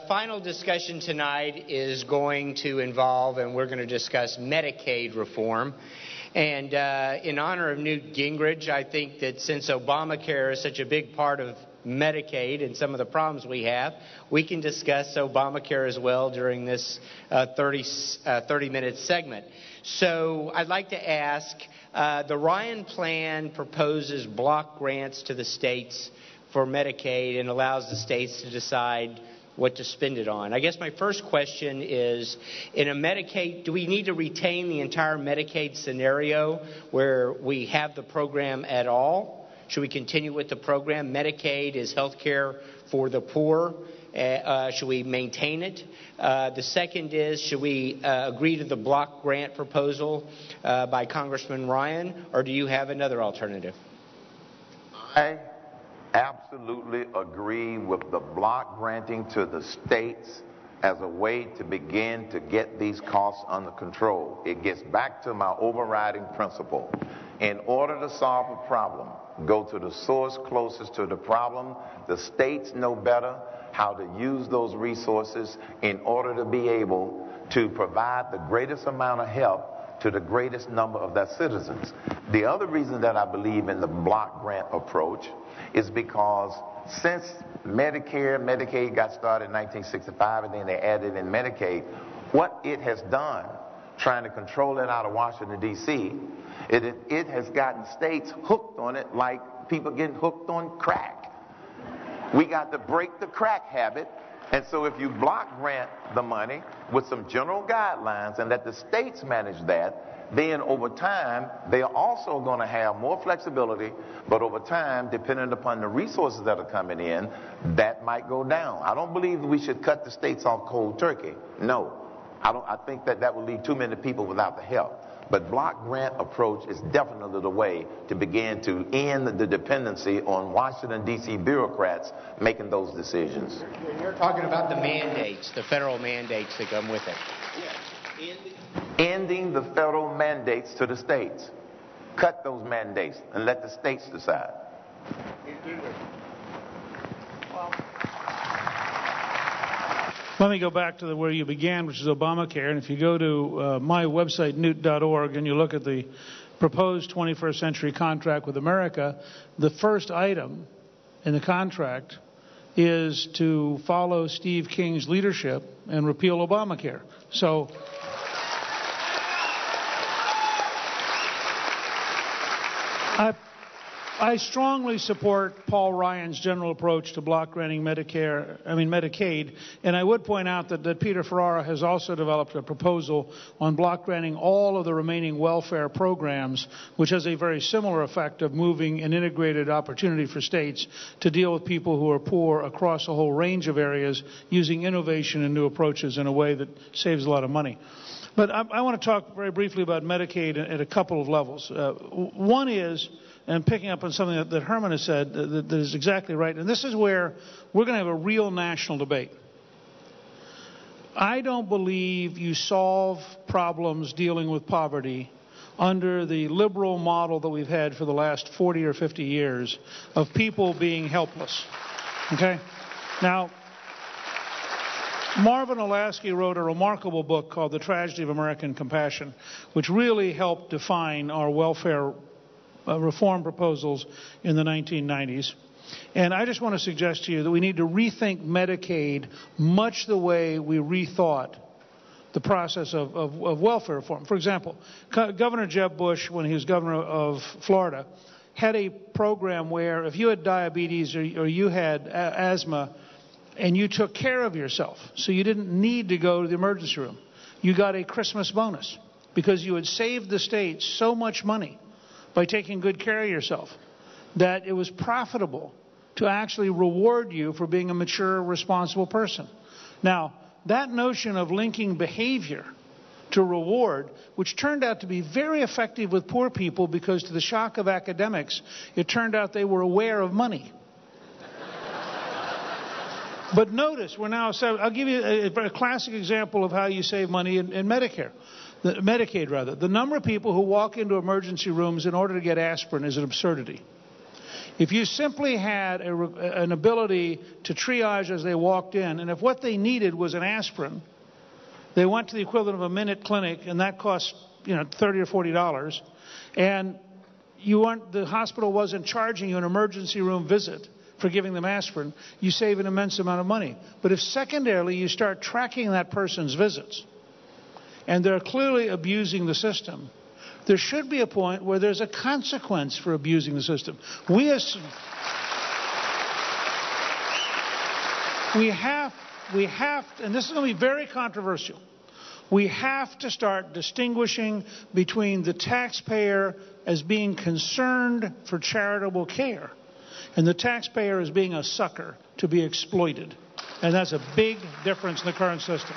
Final discussion tonight is going to involve, and we're going to discuss Medicaid reform. And in honor of Newt Gingrich, I think that since Obamacare is such a big part of Medicaid and some of the problems we have, we can discuss Obamacare as well during this 30-minute segment. So I'd like to ask, the Ryan plan proposes block grants to the states for Medicaid and allows the states to decide what to spend it on. I guess my first question is, in a Medicaid, do we need to retain the entire Medicaid scenario where we have the program at all? Should we continue with the program? Medicaid is health care for the poor. Should we maintain it? The second is, should we agree to the block grant proposal by Congressman Ryan, or do you have another alternative? I absolutely agree with the block granting to the states as a way to begin to get these costs under control. It gets back to my overriding principle. In order to solve a problem, go to the source closest to the problem. The states know better how to use those resources in order to be able to provide the greatest amount of help to the greatest number of their citizens. The other reason that I believe in the block grant approach is because since Medicaid got started in 1965 and then they added in Medicaid, what it has done, trying to control it out of Washington, D.C., it has gotten states hooked on it like people getting hooked on crack. We got to break the crack habit. And so if you block grant the money with some general guidelines and let the states manage that, then over time, they are also going to have more flexibility, but over time, depending upon the resources that are coming in, that might go down. I don't believe we should cut the states off cold turkey. No. I think that would leave too many people without the help. But block grant approach is definitely the way to begin to end the dependency on Washington, D.C. bureaucrats making those decisions. You're talking about the mandates, the federal mandates that come with it. Yes. Ending the federal mandates to the states. Cut those mandates and let the states decide. Let me go back to where you began, which is Obamacare. And if you go to my website, newt.org, and you look at the proposed 21st century contract with America, the first item in the contract is to follow Steve King's leadership and repeal Obamacare. So I strongly support Paul Ryan's general approach to block granting Medicaid, and I would point out that Peter Ferrara has also developed a proposal on block granting all of the remaining welfare programs, which has a very similar effect of moving an integrated opportunity for states to deal with people who are poor across a whole range of areas using innovation and new approaches in a way that saves a lot of money. But I want to talk very briefly about Medicaid at a couple of levels. One is, and picking up on something that Herman has said that is exactly right, and this is where we're going to have a real national debate. I don't believe you solve problems dealing with poverty under the liberal model that we've had for the last 40 or 50 years of people being helpless. Okay? Now, Marvin Olasky wrote a remarkable book called The Tragedy of American Compassion, which really helped define our welfare reform proposals in the 1990s. And I just want to suggest to you that we need to rethink Medicaid much the way we rethought the process of welfare reform. For example, Governor Jeb Bush, when he was governor of Florida, had a program where if you had diabetes or you had asthma and you took care of yourself, so you didn't need to go to the emergency room, you got a Christmas bonus because you had saved the state so much money by taking good care of yourself that it was profitable to actually reward you for being a mature, responsible person. Now, that notion of linking behavior to reward, which turned out to be very effective with poor people because to the shock of academics, it turned out they were aware of money. But notice, I'll give you a classic example of how you save money in Medicaid. The number of people who walk into emergency rooms in order to get aspirin is an absurdity. If you simply had an ability to triage as they walked in, and if what they needed was an aspirin, they went to the equivalent of a minute clinic, and that cost, $30 or $40, and the hospital wasn't charging you an emergency room visit for giving them aspirin, you save an immense amount of money. But if secondarily you start tracking that person's visits, and they're clearly abusing the system, there should be a point where there's a consequence for abusing the system. We have, and this is going to be very controversial, we have to start distinguishing between the taxpayer as being concerned for charitable care and the taxpayer as being a sucker to be exploited. And that's a big difference in the current system.